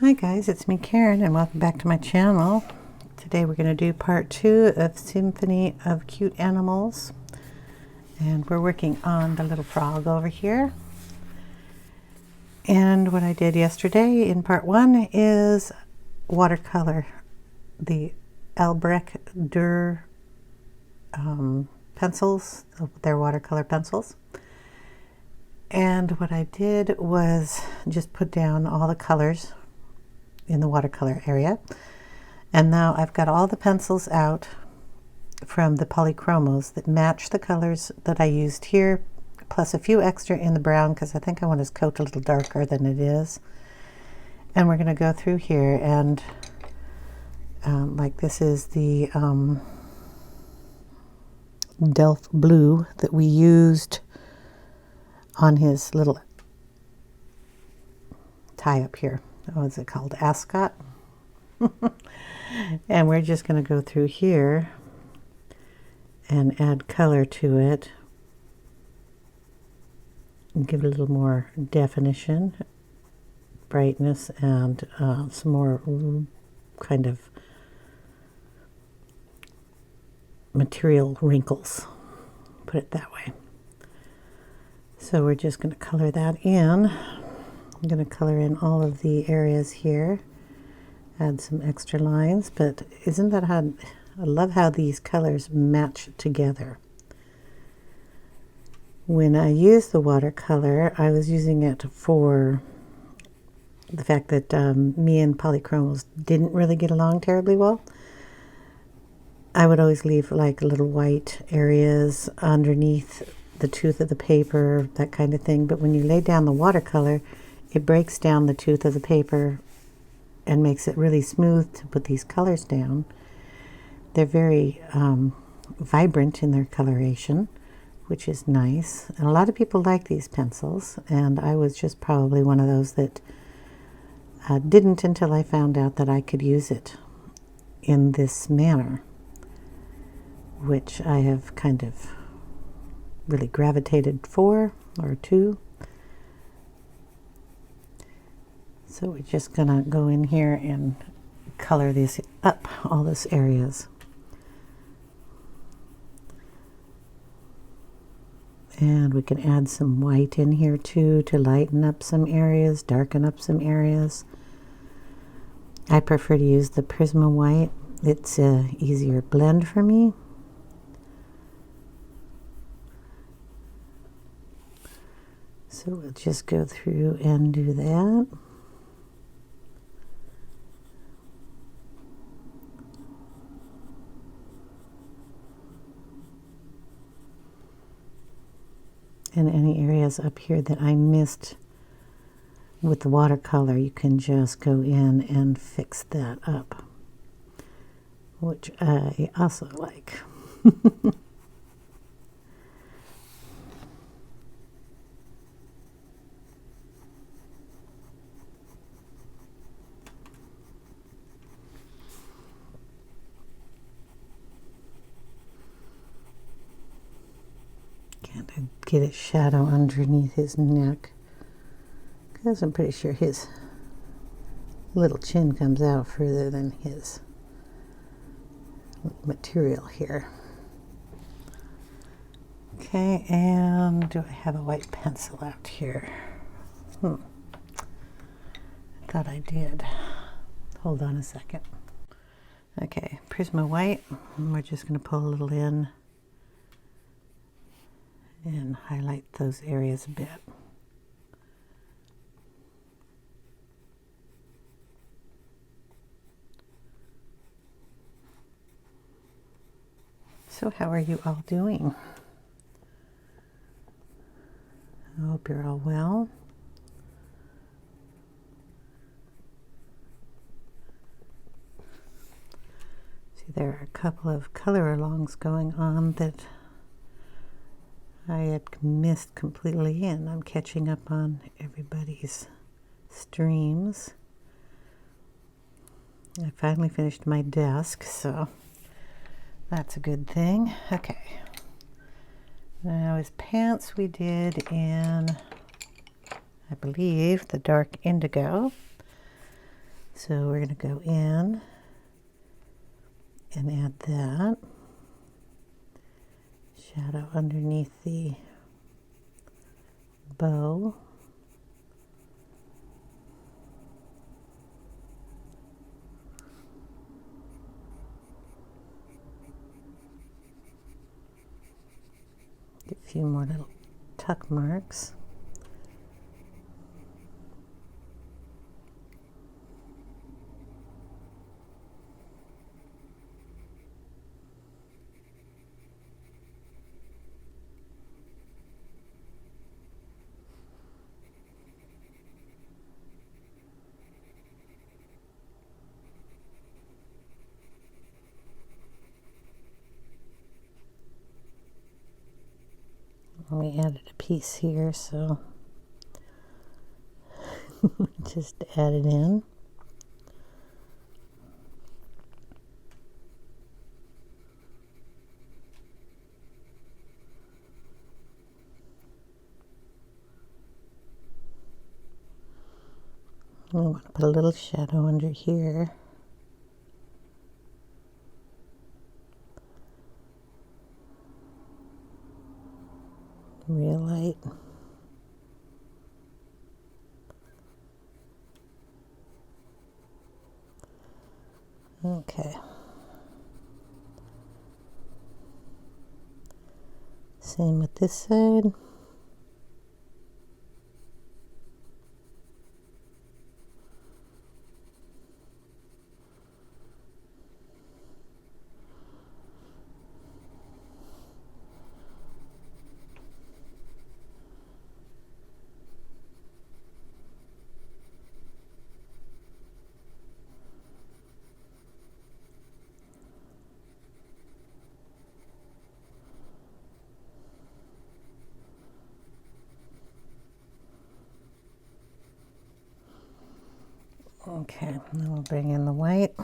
Hi guys, it's me Karen and welcome back to my channel. Today we're going to do part 2 of Symphony of Cute Animals, and we're working on the little frog over here. And what I did yesterday in part 1 is watercolor the Albrecht Durer pencils, their watercolor pencils. And what I did was just put down all the colors in the watercolor area, and now I've got all the pencils out from the Polychromons that match the colors that I used here, plus a few extra in the brown because I think I want his coat a little darker than it is. And we're going to go through here and like this is the Delft blue that we used on his little tie up here. What's it called? Ascot. And we're just going to go through here and add color to it and give it a little more definition, brightness, and some more kind of material wrinkles, put it that way. So we're just going to color that in. I'm going to color in all of the areas here, add some extra lines, but isn't that how, I love how these colors match together. When I used the watercolor, I was using it for the fact that me and Polychromos didn't really get along terribly well. I would always leave like little white areas underneath the tooth of the paper, that kind of thing, but when you lay down the watercolor, it breaks down the tooth of the paper and makes it really smooth to put these colors down. They're very vibrant in their coloration, which is nice. And a lot of people like these pencils, and I was just probably one of those that didn't until I found out that I could use it in this manner, which I have kind of really gravitated for or to. So we're just gonna go in here and color these up, all these areas. And we can add some white in here too to lighten up some areas, darken up some areas. I prefer to use the Prisma white. It's a easier blend for me. So we'll just go through and do that. And any areas up here that I missed with the watercolor, you can just go in and fix that up, which I also like. Get a shadow underneath his neck, because I'm pretty sure his little chin comes out further than his material here. Okay, and do I have a white pencil out here? I thought I did. Hold on a second. Okay, Prisma white, and we're just going to pull a little in and highlight those areas a bit. So how are you all doing? I hope you're all well. See, there are a couple of color alongs going on that I had missed completely, and I'm catching up on everybody's streams. I finally finished my desk, so that's a good thing. Okay. Now his pants we did in, I believe, the dark indigo. So we're going to go in and add that shadow underneath the bow. Get a few more little tuck marks. We added a piece here, so just add it in. I want to put a little shadow under here. Real light. Okay. Same with this side. Okay, then we'll bring in the white.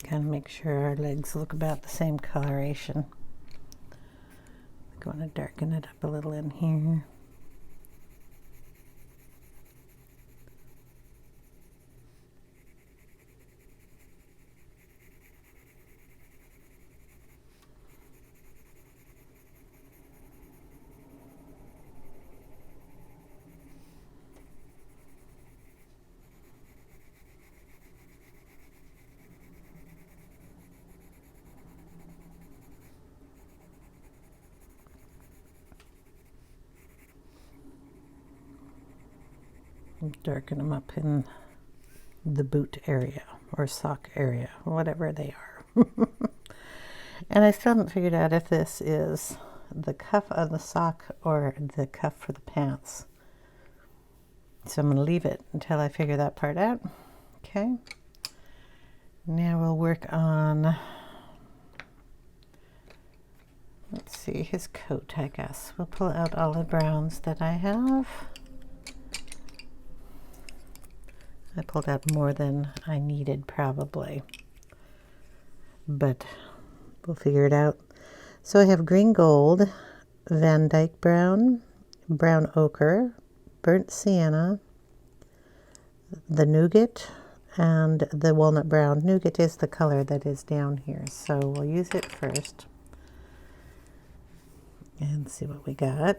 Kind of make sure our legs look about the same coloration. Going to darken it up a little in here. Darken them up in the boot area or sock area, whatever they are. And I still haven't figured out if this is the cuff of the sock or the cuff for the pants. So I'm going to leave it until I figure that part out. Okay. Now we'll work on, let's see, his coat, I guess. We'll pull out all the browns that I have. I pulled out more than I needed probably, but we'll figure it out. So I have green gold, Van Dyke brown, brown ochre, burnt sienna, the nougat, and the walnut brown. Nougat is the color that is down here, so we'll use it first and see what we got.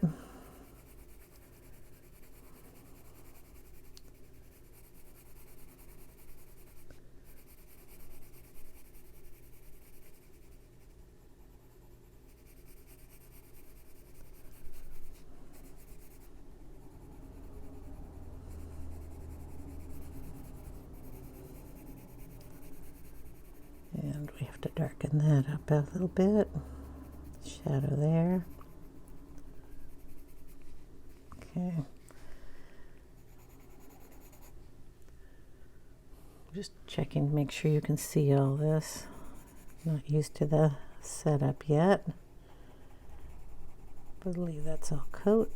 And we have to darken that up a little bit. Shadow there. Okay. Just checking to make sure you can see all this. Not used to the setup yet. I believe that's all coat.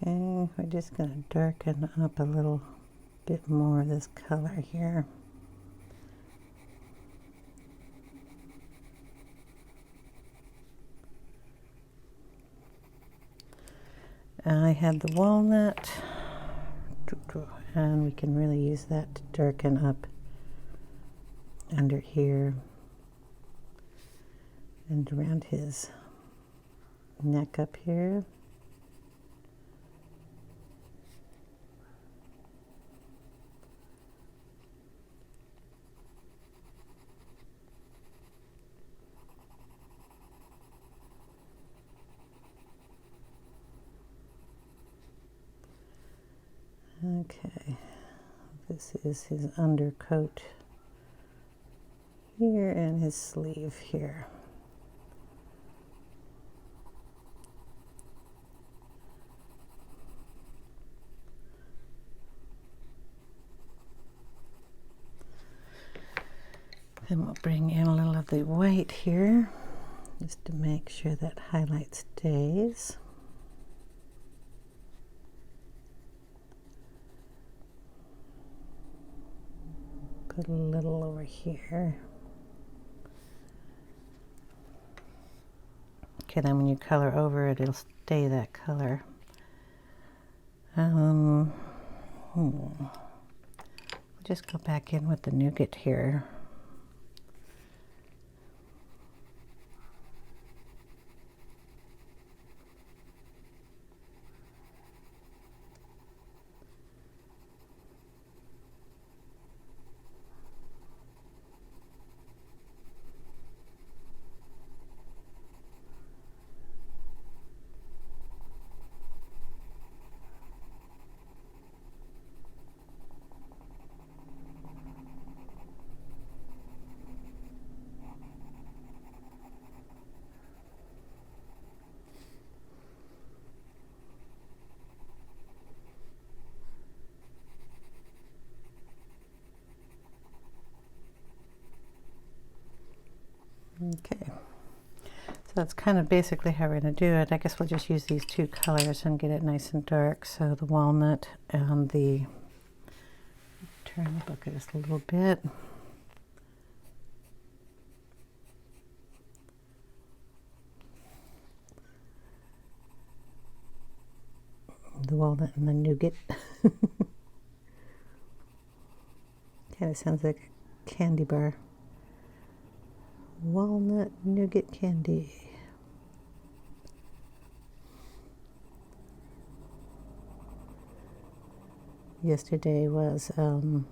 Okay, we're just going to darken up a little bit more of this color here. I had the walnut, and we can really use that to darken up under here and around his neck up here. Okay, this is his undercoat here and his sleeve here. Then we'll bring in a little of the white here, just to make sure that highlight stays. Put a little over here. Okay, then when you color over it, it'll stay that color. We'll just go back in with the nougat here. Okay, so that's kind of basically how we're going to do it. I guess we'll just use these two colors and get it nice and dark. So the walnut and the, turn the bucket just a little bit. The walnut and the nougat. Kind of sounds like a candy bar. Walnut nougat candy. Yesterday was the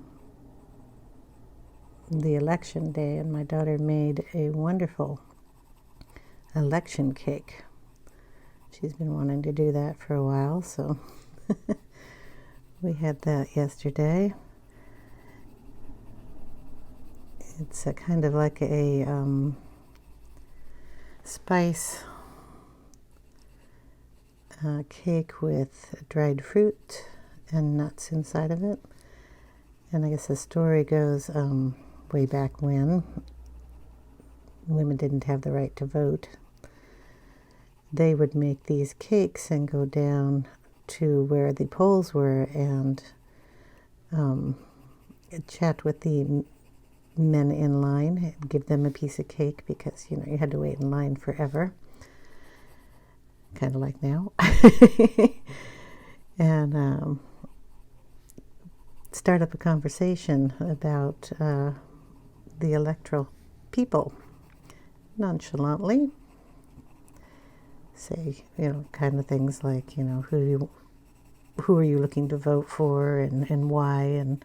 election day, and my daughter made a wonderful election cake. She's been wanting to do that for a while, so we had that yesterday. It's a kind of like a spice cake with dried fruit and nuts inside of it. And I guess the story goes way back when women didn't have the right to vote. They would make these cakes and go down to where the polls were and chat with the men in line and give them a piece of cake because, you know, you had to wait in line forever. Kind of like now. And start up a conversation about the electoral people nonchalantly. Say, you know, kind of things like, you know, who are you looking to vote for and why, and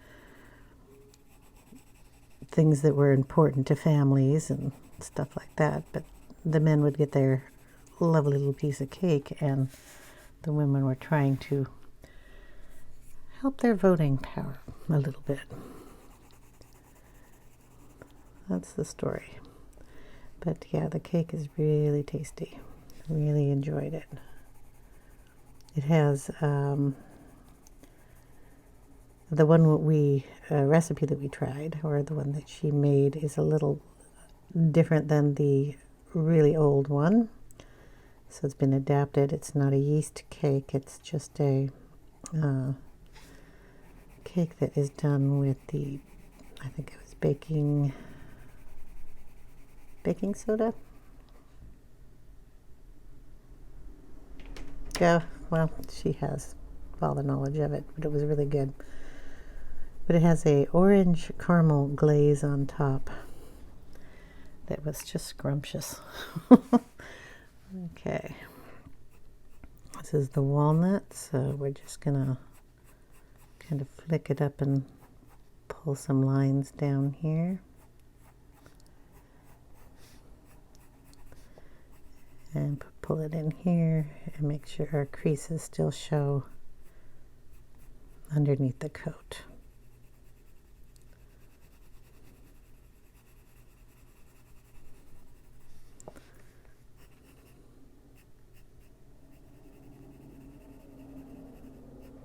things that were important to families and stuff like that. But the men would get their lovely little piece of cake, and the women were trying to help their voting power a little bit. That's the story. But yeah, the cake is really tasty. Really enjoyed it. It has the one recipe that we tried, or the one that she made, is a little different than the really old one. So it's been adapted. It's not a yeast cake. It's just a cake that is done with the, I think it was baking soda. Yeah, well, she has all the knowledge of it, but it was really good. But it has a orange caramel glaze on top that was just scrumptious. Okay, this is the walnut, so we're just gonna kind of flick it up and pull some lines down here. And pull it in here and make sure our creases still show underneath the coat.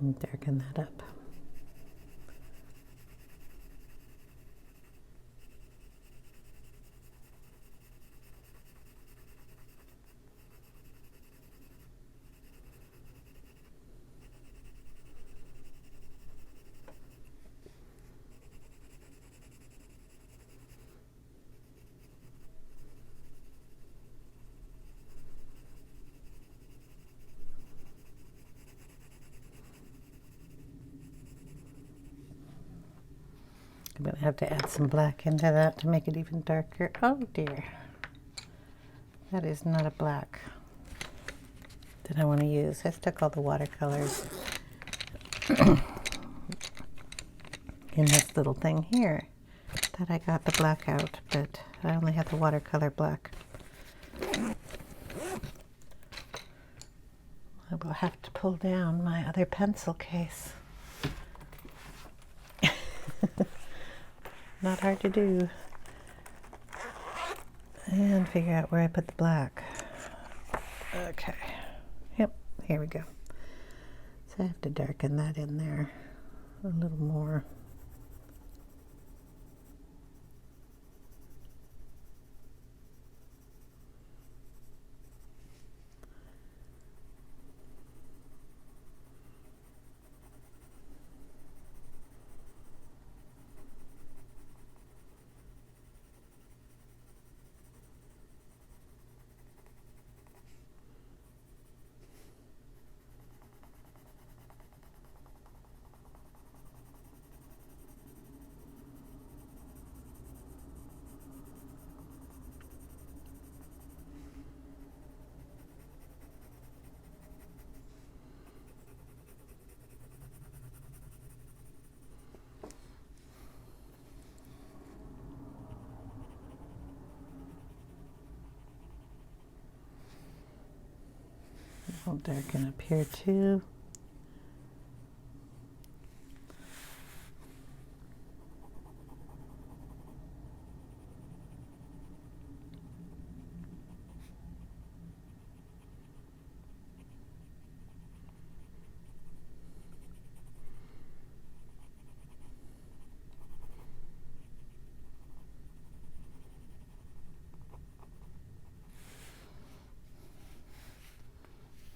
And darken that up. I'm going to have to add some black into that to make it even darker. Oh dear. That is not a black that I want to use. I stuck all the watercolors in this little thing here. That I got the black out, but I only have the watercolor black. I will have to pull down my other pencil case. Not hard to do. And figure out where I put the black. Okay. Yep, here we go. So I have to darken that in there a little more. I'll darken up here too.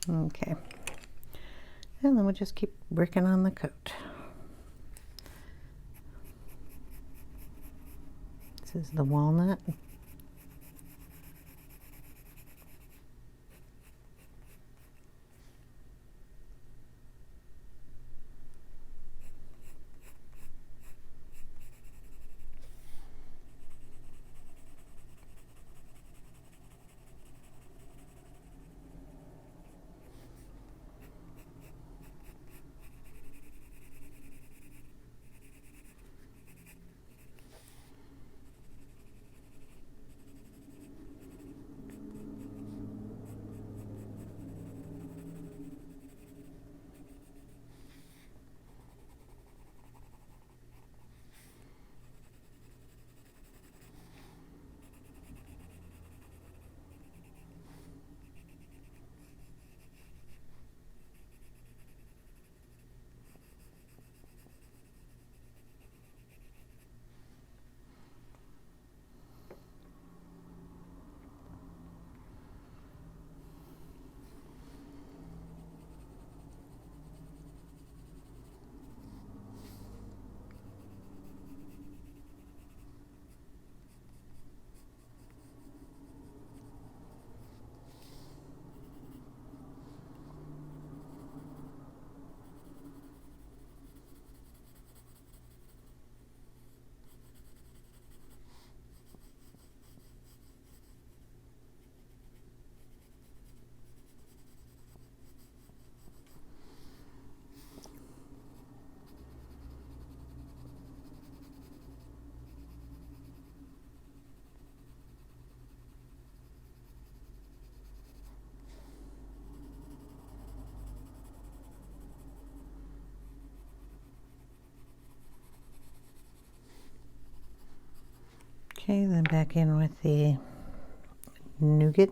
Okay, and then we'll just keep working on the coat. This is the walnut. Okay, then back in with the nougat.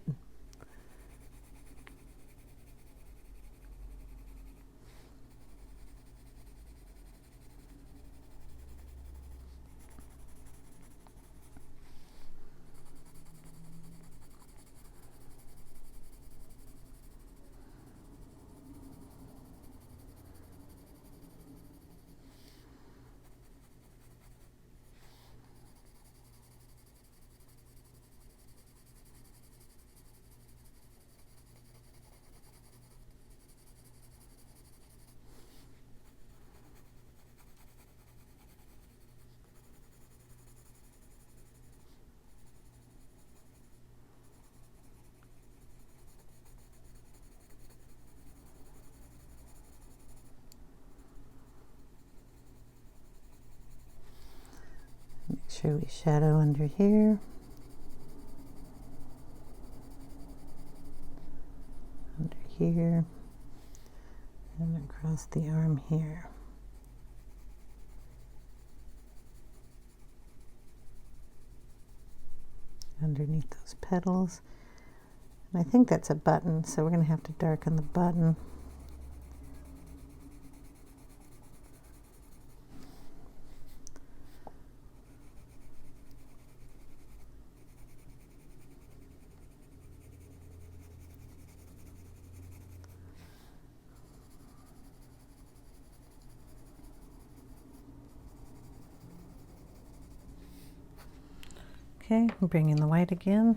Make sure we shadow under here. Under here. And across the arm here. Underneath those petals. And I think that's a button, so we're going to have to darken the button. Okay, bring in the white again.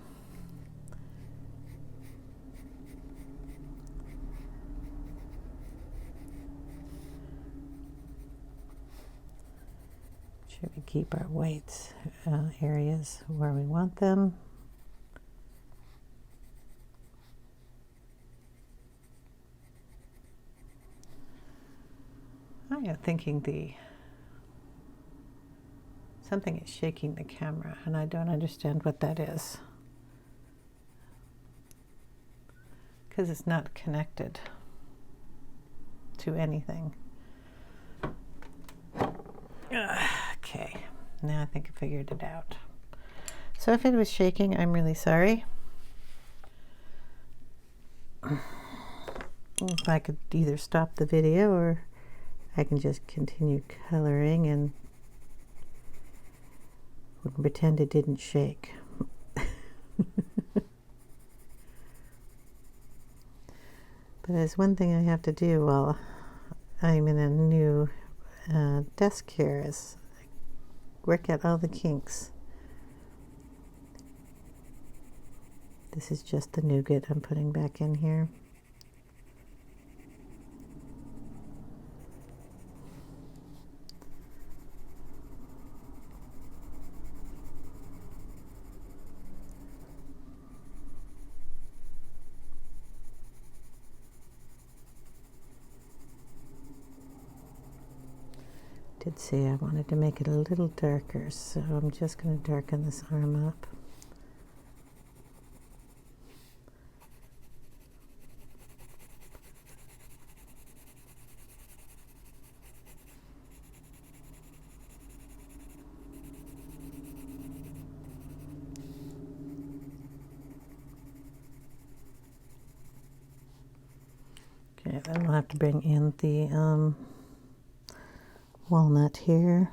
Should we keep our whites areas where we want them? I am thinking something is shaking the camera, and I don't understand what that is. Because it's not connected to anything. Okay, now I think I figured it out. So if it was shaking, I'm really sorry. If I could either stop the video or I can just continue coloring and pretend it didn't shake. But there's one thing I have to do while I'm in a new desk here is work out all the kinks. This is just the nougat I'm putting back in here. Did say I wanted to make it a little darker, so I'm just going to darken this arm up. Okay, then we'll have to bring in the walnut here.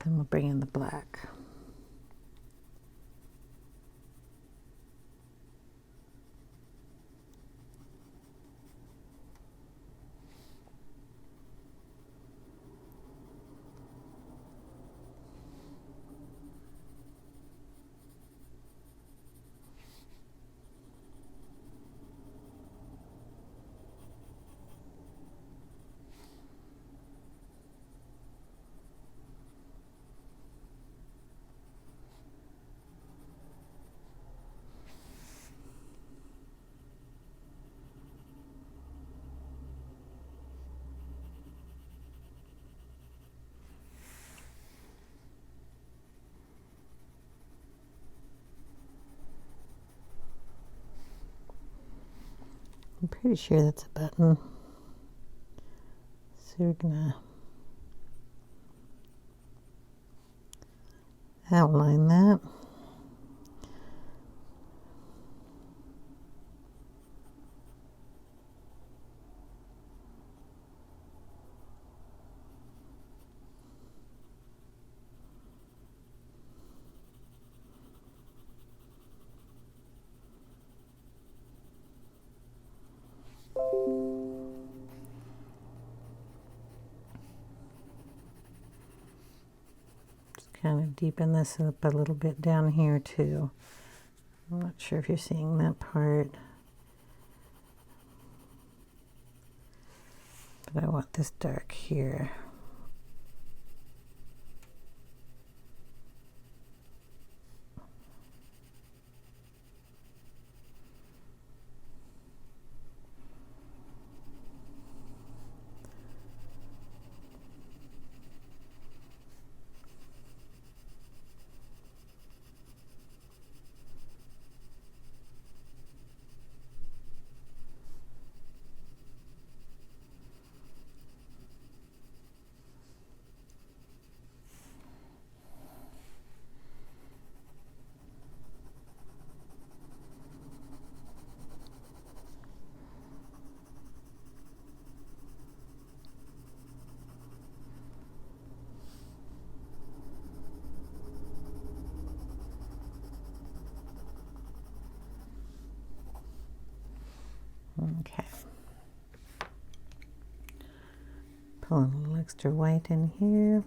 Then we'll bring in the black. I'm pretty sure that's a button. So we're gonna outline that. Kind of deepen this up a little bit down here too. I'm not sure if you're seeing that part, but I want this dark here. Okay. Pull a little extra white in here.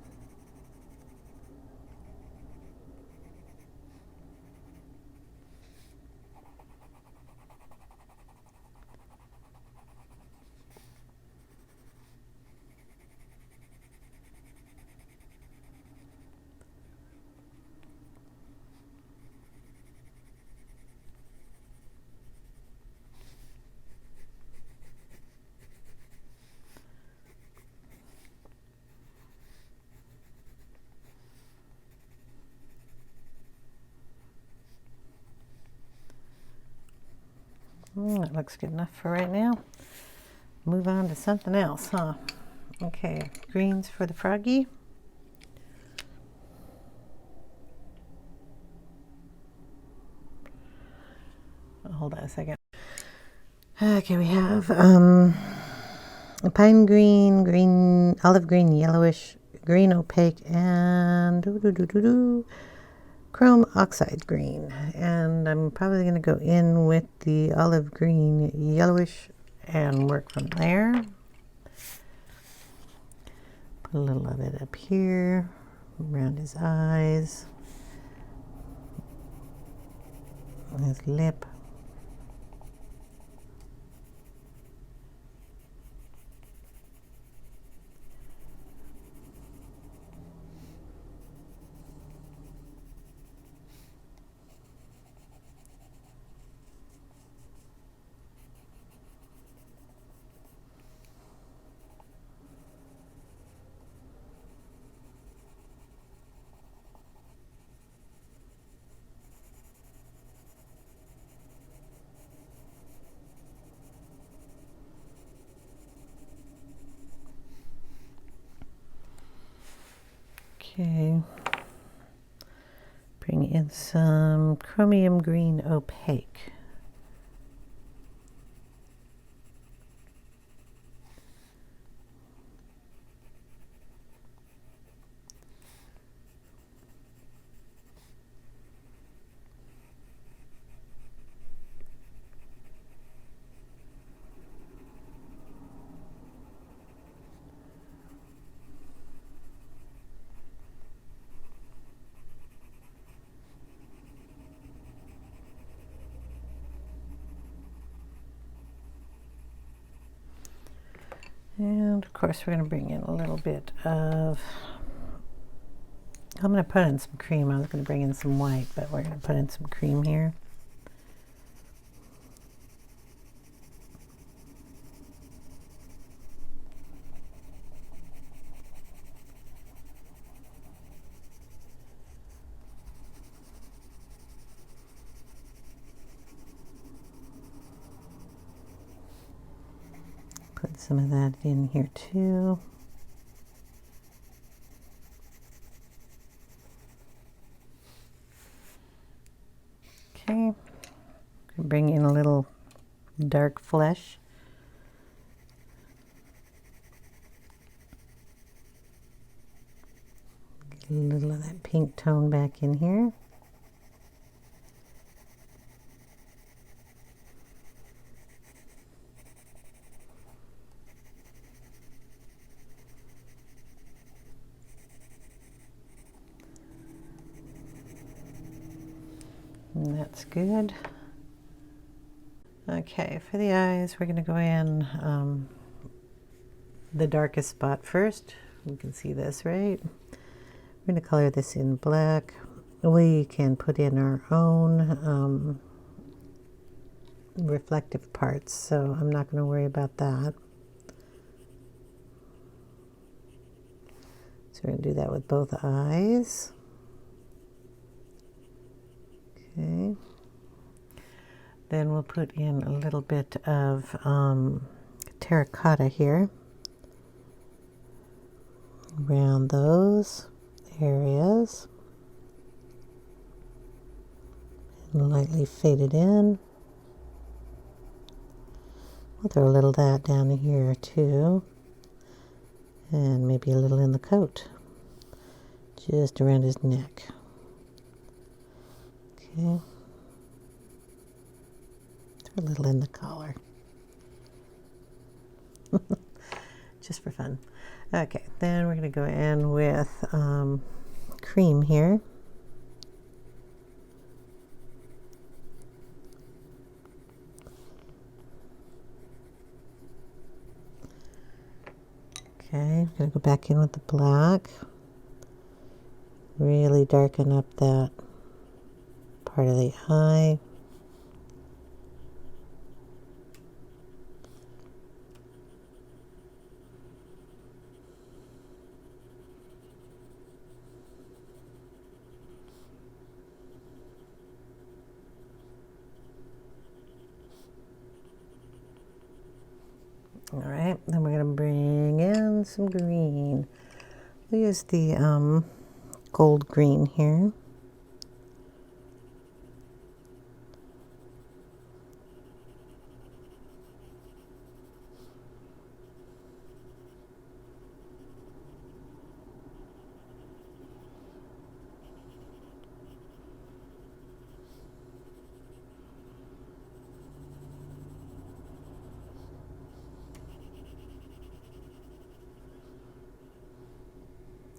That looks good enough for right now. Move on to something else, huh? Okay, greens for the froggy. Hold on a second. Okay, we have pine green, green, olive green, yellowish, green opaque, and chrome oxide green. And I'm probably going to go in with the olive green, yellowish, and work from there. Put a little of it up here, around his eyes, his lip. Okay, bring in some chromium green opaque. And of course, we're going to bring in a little bit of, I'm going to put in some cream. I was going to bring in some white, but we're going to put in some cream here. Put some of that in here too. Okay, bring in a little dark flesh. Get a little of that pink tone back in here. And that's good. Okay, for the eyes, we're going to go in the darkest spot first. You can see this, right? We're going to color this in black. We can put in our own reflective parts, so I'm not going to worry about that. So we're going to do that with both eyes. Okay. Then we'll put in a little bit of terracotta here around those areas. And lightly fade it in. We'll throw a little of that down here too. And maybe a little in the coat. Just around his neck. Okay. Throw a little in the collar. Just for fun. Okay, then we're going to go in with cream here. Okay, I'm going to go back in with the black. Really darken up that part of the eye. All right, then we're going to bring in some green. We'll use the gold green here.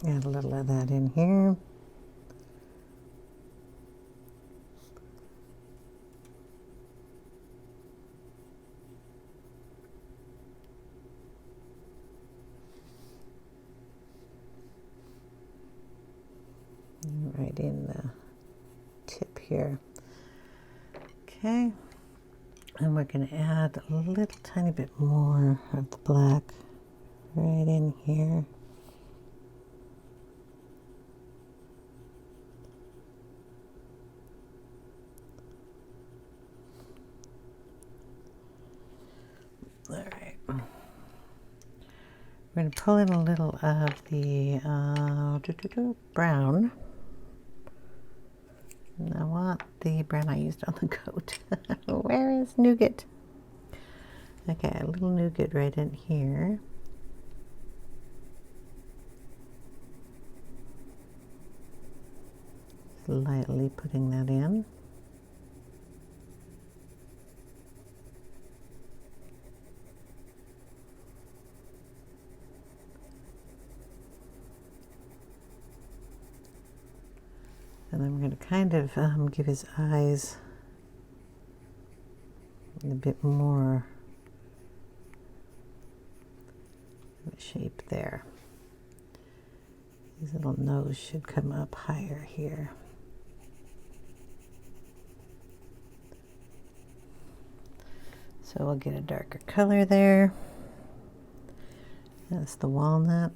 Add a little of that in here. Right in the tip here. Okay, and we're going to add a little tiny bit more of the black right in here. All right. We're going to pull in a little of the brown. And I want the brown I used on the coat. Where is nougat? Okay, a little nougat right in here. Just lightly putting that in. And I'm going to kind of give his eyes a bit more shape there. His little nose should come up higher here. So we'll get a darker color there. That's the walnut.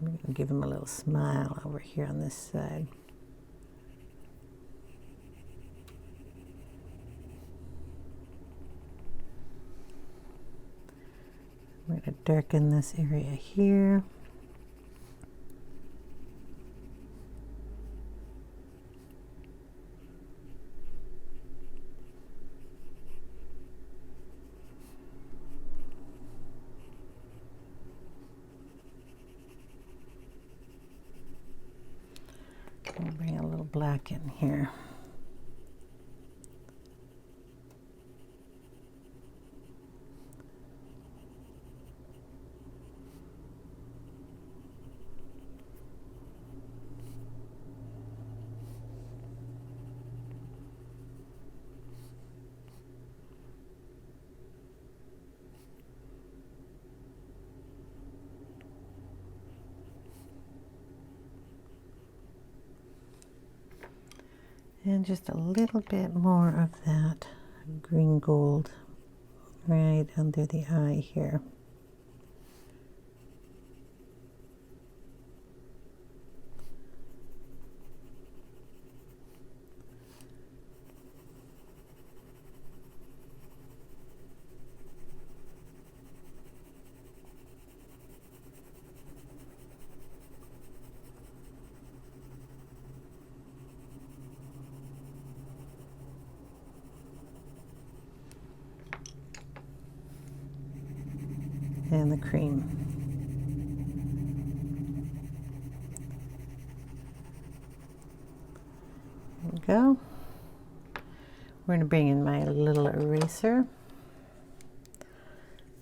We're going to give him a little smile over here on this side. We're going to darken this area here. We'll bring a little black in here. And just a little bit more of that green gold right under the eye here. And the cream. There we go. We're going to bring in my little eraser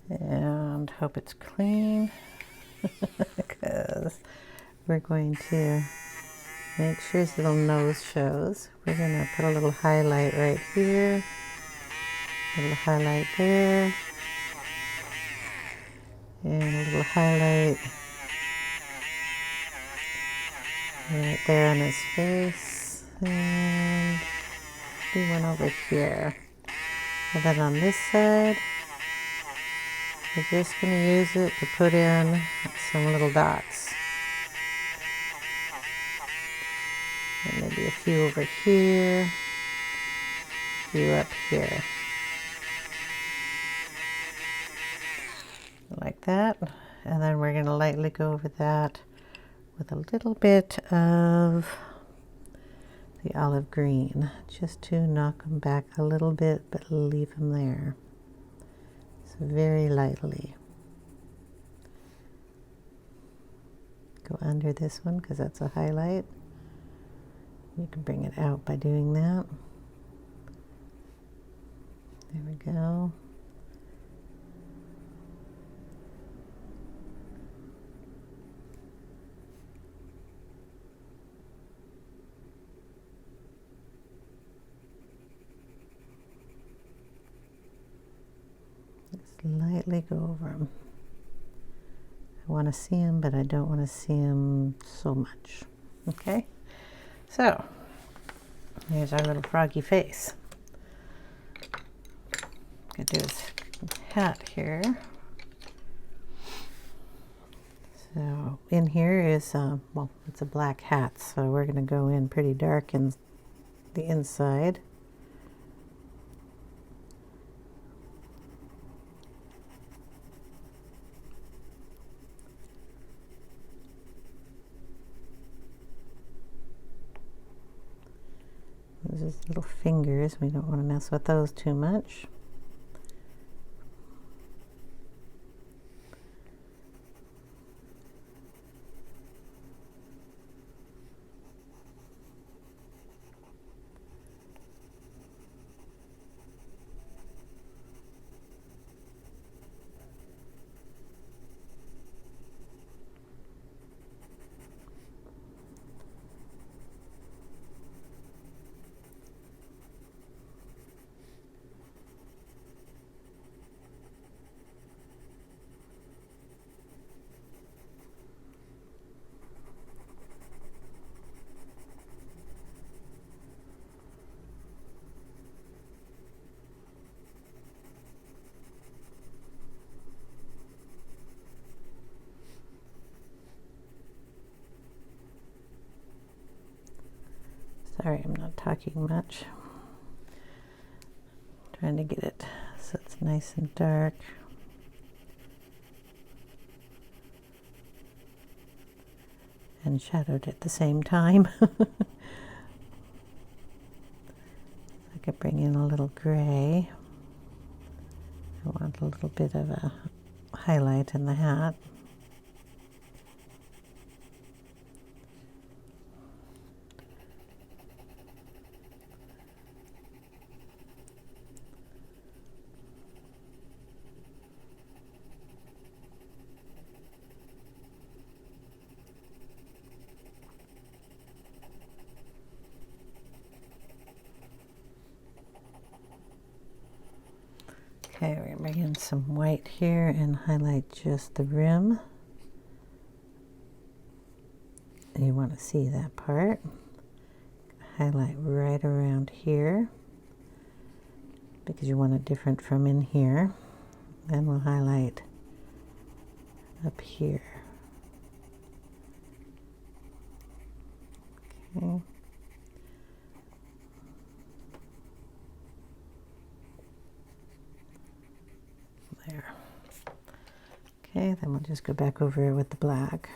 and hope it's clean because we're going to make sure his little nose shows. We're going to put a little highlight right here, a little highlight there, and a little highlight right there on his face, and do one over here. And then on this side, we're just going to use it to put in some little dots. And maybe a few over here, a few up here. Like that. And then we're going to lightly go over that with a little bit of the olive green, just to knock them back a little bit, but leave them there. So very lightly. Go under this one because that's a highlight. You can bring it out by doing that. There we go. Just lightly go over them. I want to see them, but I don't want to see them so much. Okay, so here's our little froggy face. I'm going to do his hat here. So in here is, well, it's a black hat, so we're going to go in pretty dark in the inside. There's his little fingers. We don't want to mess with those too much. Sorry, I'm not talking much. Trying to get it so it's nice and dark. And shadowed at the same time. I could bring in a little gray. I want a little bit of a highlight in the hat. Okay, we're going to bring in some white here and highlight just the rim. And you want to see that part. Highlight right around here because you want it different from in here. Then we'll highlight up here. Okay. There. Okay, then we'll just go back over it with the black.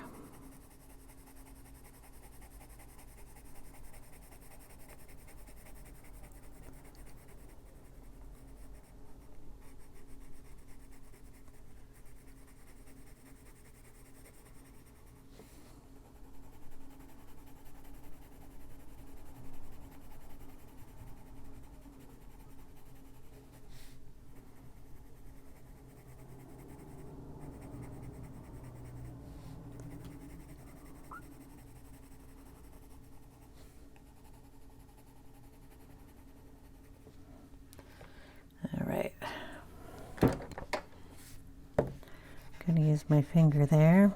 Going to use my finger there,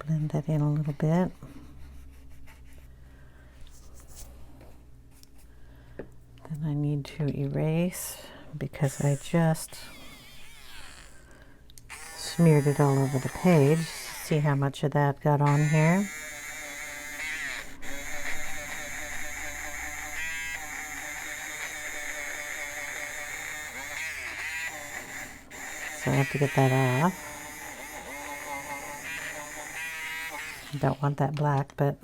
blend that in a little bit. Then I need to erase because I just smeared it all over the page. See how much of that got on here? So I have to get that off. I don't want that black, but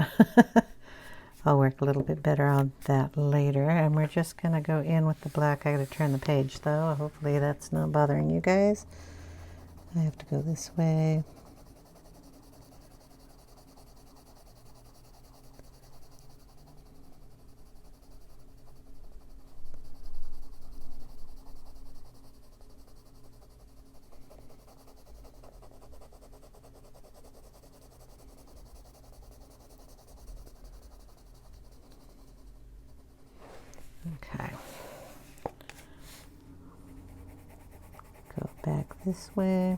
I'll work a little bit better on that later. And we're just going to go in with the black. I got to turn the page though. Hopefully that's not bothering you guys. I have to go this way. this way.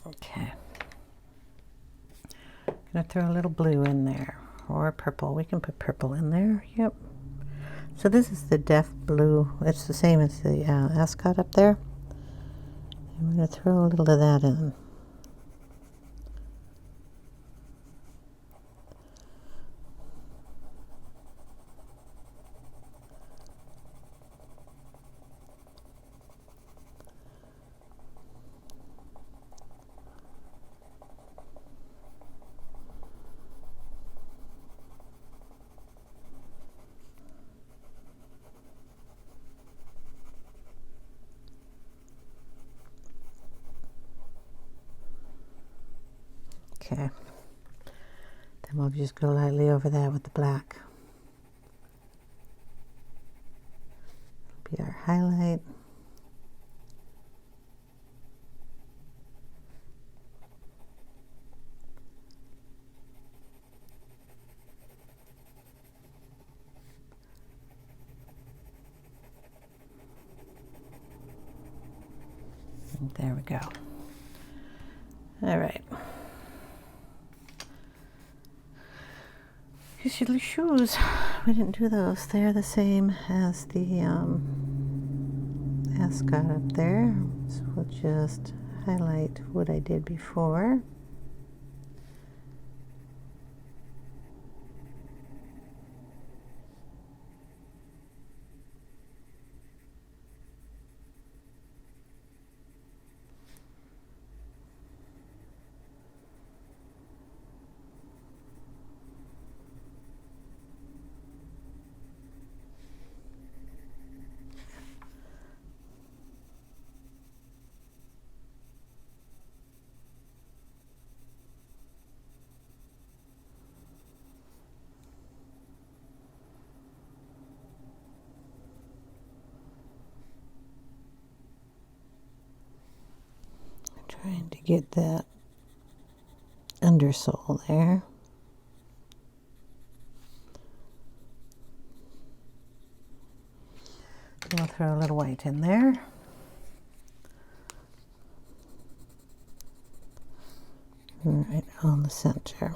Okay. Gonna throw a little blue in there, or purple. We can put purple in there. Yep. So this is the Def Blue. It's the same as the ascot up there. I'm gonna throw a little of that in. Okay, then we'll just go lightly over that with the black. It'll be our highlight. And there we go. All right. His little shoes, we didn't do those. They're the same as the ascot up there. So we'll just highlight what I did before. Trying to get that undersole there. We'll throw a little white in there. Right on the center.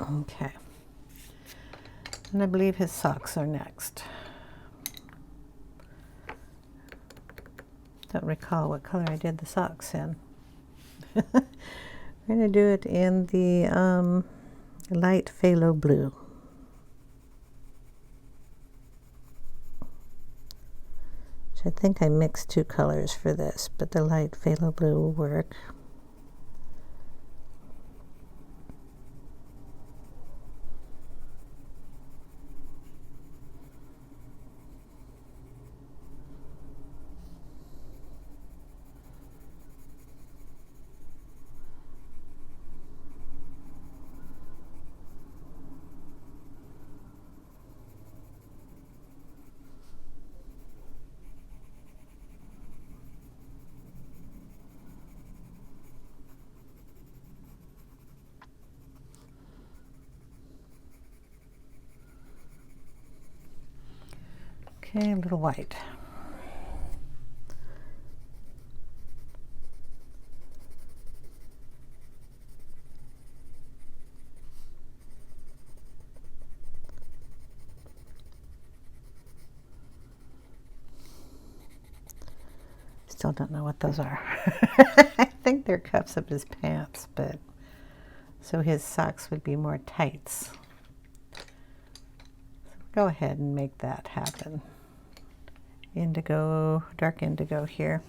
Okay. And I believe his socks are next. Don't recall what color I did the socks in. We're going to do it in the light phthalo blue. Which I think I mixed two colors for this, but the light phthalo blue will work. Okay, a little white. Still don't know what those are. I think they're cuffs of his pants, but so his socks would be more tights. So go ahead and make that happen. Indigo, dark indigo here.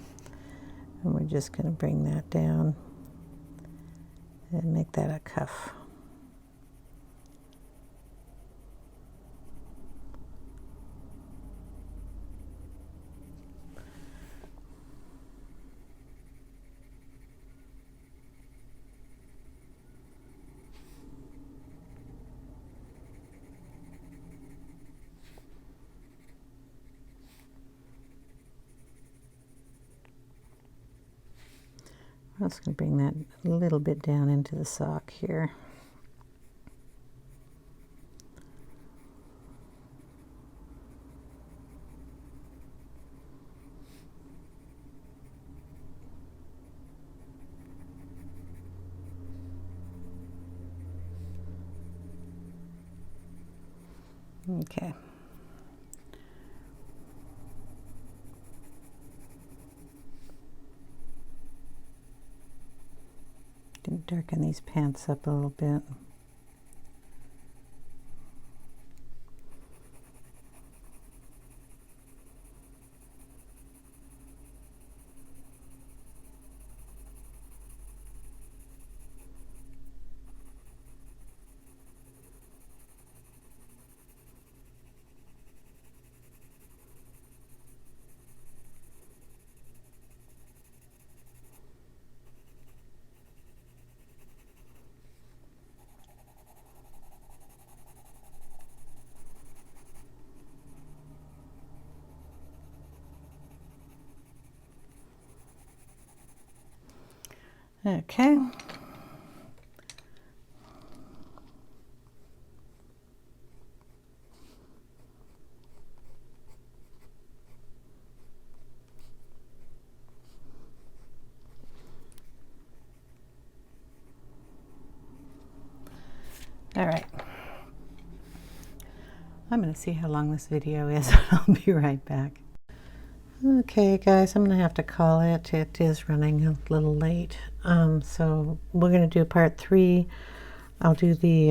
And we're just going to bring that down and make that a cuff. I'm just going to bring that a little bit down into the sock here. Okay. Can darken these pants up a little bit. Okay. All right. I'm going to see how long this video is. I'll be right back. Okay, guys, I'm going to have to call it. It is running a little late. So we're going to do part 3. I'll do the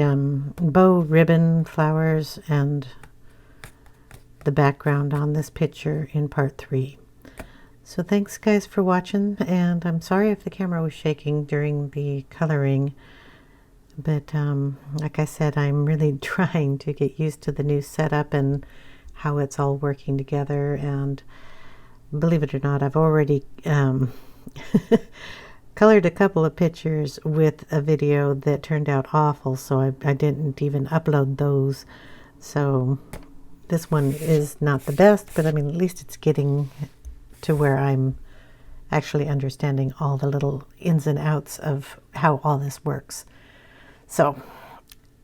bow, ribbon, flowers, and the background on this picture in part 3. So thanks, guys, for watching. And I'm sorry if the camera was shaking during the coloring. But like I said, I'm really trying to get used to the new setup and how it's all working together. And believe it or not, I've already colored a couple of pictures with a video that turned out awful, so I didn't even upload those. So this one is not the best, but I mean, at least it's getting to where I'm actually understanding all the little ins and outs of how all this works. So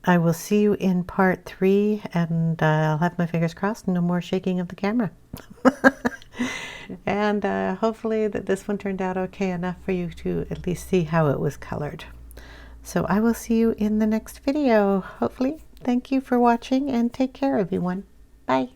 I will see you in part 3, and I'll have my fingers crossed, no more shaking of the camera. And hopefully that this one turned out okay enough for you to at least see how it was colored. So I will see you in the next video, hopefully. Thank you for watching, and take care, everyone. Bye.